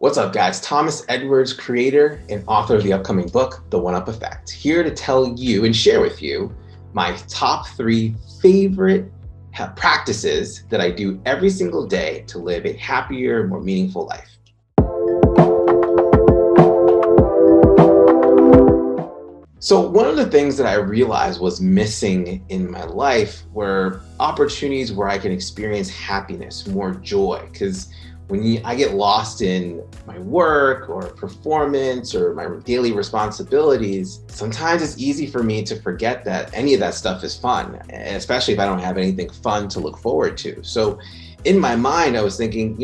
What's up, guys? Thomas Edwards, creator and author of the upcoming book, The One Up Effect, here to tell you and share with you my top 3 favorite practices that I do every single day to live a happier, more meaningful life. So one of the things that I realized was missing in my life were opportunities where I can experience happiness, more joy, because when I get lost in my work or performance or my daily responsibilities, sometimes it's easy for me to forget that any of that stuff is fun, especially if I don't have anything fun to look forward to. So in my mind, I was thinking,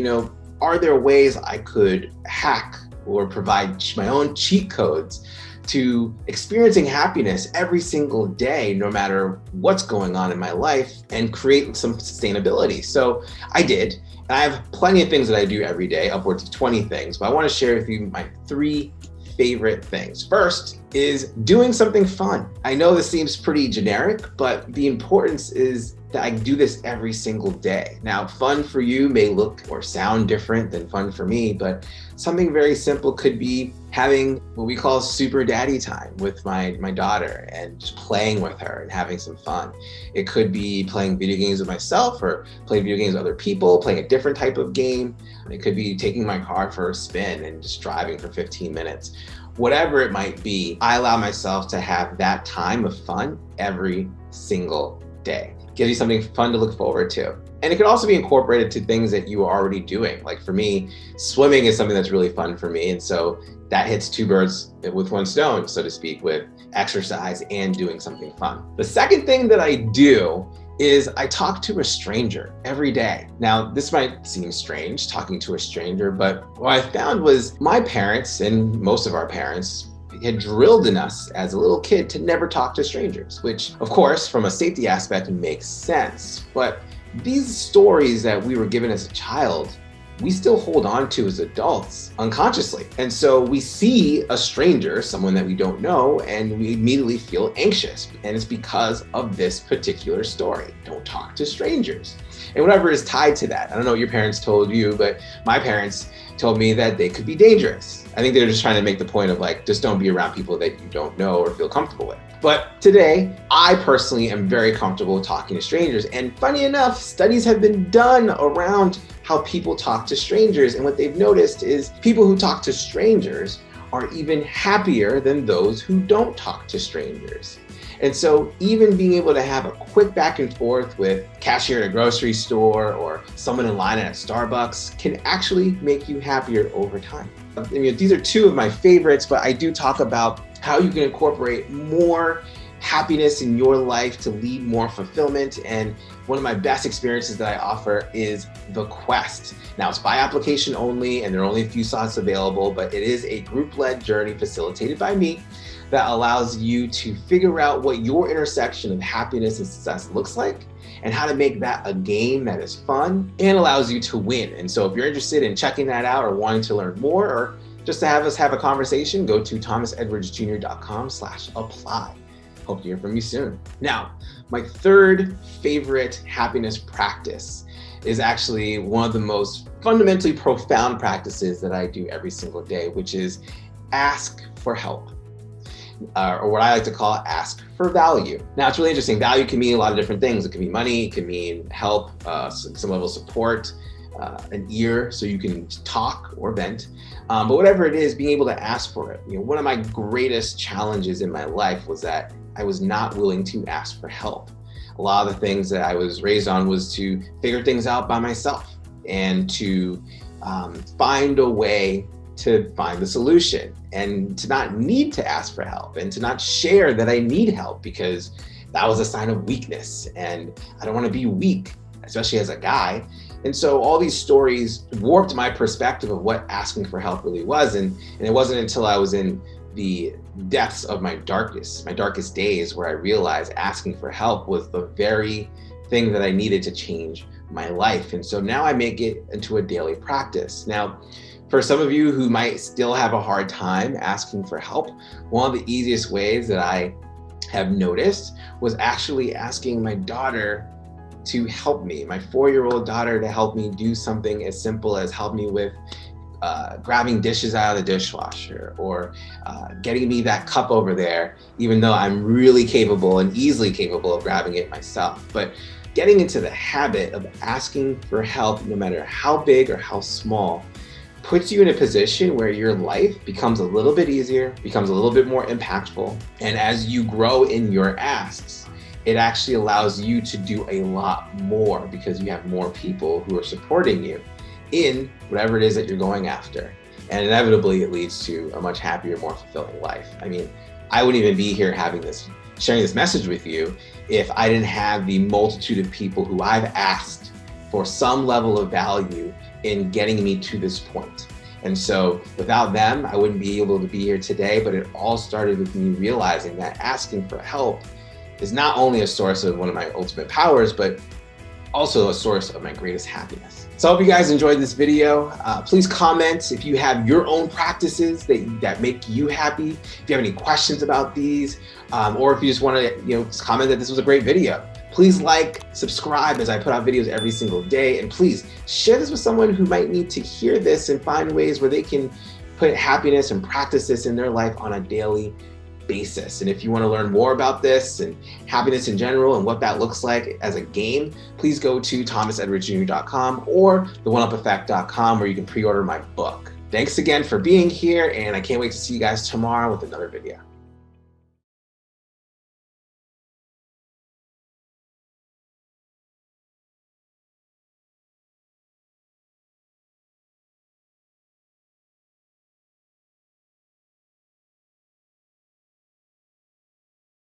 are there ways I could hack or provide my own cheat codes to experiencing happiness every single day, no matter what's going on in my life, and create some sustainability? So I did. And I have plenty of things that I do every day, upwards of 20 things, but I want to share with you my 3 favorite things. First is doing something fun. I know this seems pretty generic, but the importance is that I do this every single day. Now, fun for you may look or sound different than fun for me, but something very simple could be having what we call super daddy time with my daughter and just playing with her and having some fun. It could be playing video games with myself or playing video games with other people, playing a different type of game. It could be taking my car for a spin and just driving for 15 minutes. Whatever it might be, I allow myself to have that time of fun every single day. Gives you something fun to look forward to. And it could also be incorporated to things that you are already doing. Like for me, swimming is something that's really fun for me. And so that hits 2 birds with 1 stone, so to speak, with exercise and doing something fun. The second thing that I do is I talk to a stranger every day. Now, this might seem strange, talking to a stranger, but what I found was my parents and most of our parents had drilled in us as a little kid to never talk to strangers, which of course, from a safety aspect, makes sense. But these stories that we were given as a child, we still hold on to as adults unconsciously. And so we see a stranger, someone that we don't know, and we immediately feel anxious. And it's because of this particular story. Don't talk to strangers. And whatever is tied to that. I don't know what your parents told you, but my parents told me that they could be dangerous. I think they're just trying to make the point of just don't be around people that you don't know or feel comfortable with. But today, I personally am very comfortable talking to strangers. And funny enough, studies have been done around how people talk to strangers. And what they've noticed is people who talk to strangers are even happier than those who don't talk to strangers. And so even being able to have a quick back and forth with cashier at a grocery store or someone in line at Starbucks can actually make you happier over time. These are 2 of my favorites, but I do talk about how you can incorporate more happiness in your life to lead more fulfillment. And one of my best experiences that I offer is The Quest. Now, it's by application only, and there are only a few slots available, but it is a group-led journey facilitated by me that allows you to figure out what your intersection of happiness and success looks like and how to make that a game that is fun and allows you to win. And so if you're interested in checking that out or wanting to learn more or just to have us have a conversation, go to thomasedwardsjr.com/apply. Hope to hear from you soon. Now, my 3rd favorite happiness practice is actually one of the most fundamentally profound practices that I do every single day, which is ask for help. Or what I like to call ask for value. Now, it's really interesting. Value can mean a lot of different things. It can mean money, it can mean help, some level of support, an ear so you can talk or vent. But whatever it is, being able to ask for it. One of my greatest challenges in my life was that I was not willing to ask for help. A lot of the things that I was raised on was to figure things out by myself and to find a way to find the solution and to not need to ask for help and to not share that I need help because that was a sign of weakness and I don't want to be weak, especially as a guy. And so all these stories warped my perspective of what asking for help really was. And it wasn't until I was in the depths of my darkest days where I realized asking for help was the very thing that I needed to change my life. And so now I make it into a daily practice. Now, for some of you who might still have a hard time asking for help, one of the easiest ways that I have noticed was actually asking my daughter to help me, my 4-year-old daughter, to help me do something as simple as help me with grabbing dishes out of the dishwasher, or getting me that cup over there, even though I'm really capable and easily capable of grabbing it myself. But getting into the habit of asking for help, no matter how big or how small, puts you in a position where your life becomes a little bit easier, becomes a little bit more impactful. And as you grow in your asks, it actually allows you to do a lot more because you have more people who are supporting you in whatever it is that you're going after. And inevitably it leads to a much happier, more fulfilling life. I mean, I wouldn't even be here sharing this message with you if I didn't have the multitude of people who I've asked for some level of value in getting me to this point. And so without them, I wouldn't be able to be here today, but it all started with me realizing that asking for help is not only a source of one of my ultimate powers, but also a source of my greatest happiness. So I hope you guys enjoyed this video. Please comment if you have your own practices that make you happy. If you have any questions about these, or if you just want to comment that this was a great video. Please like, subscribe as I put out videos every single day, and please share this with someone who might need to hear this and find ways where they can put happiness and practice this in their life on a daily basis. And if you want to learn more about this and happiness in general and what that looks like as a game, please go to thomasedwardsjr.com or theoneupeffect.com, where you can pre-order my book. Thanks again for being here, and I can't wait to see you guys tomorrow with another video.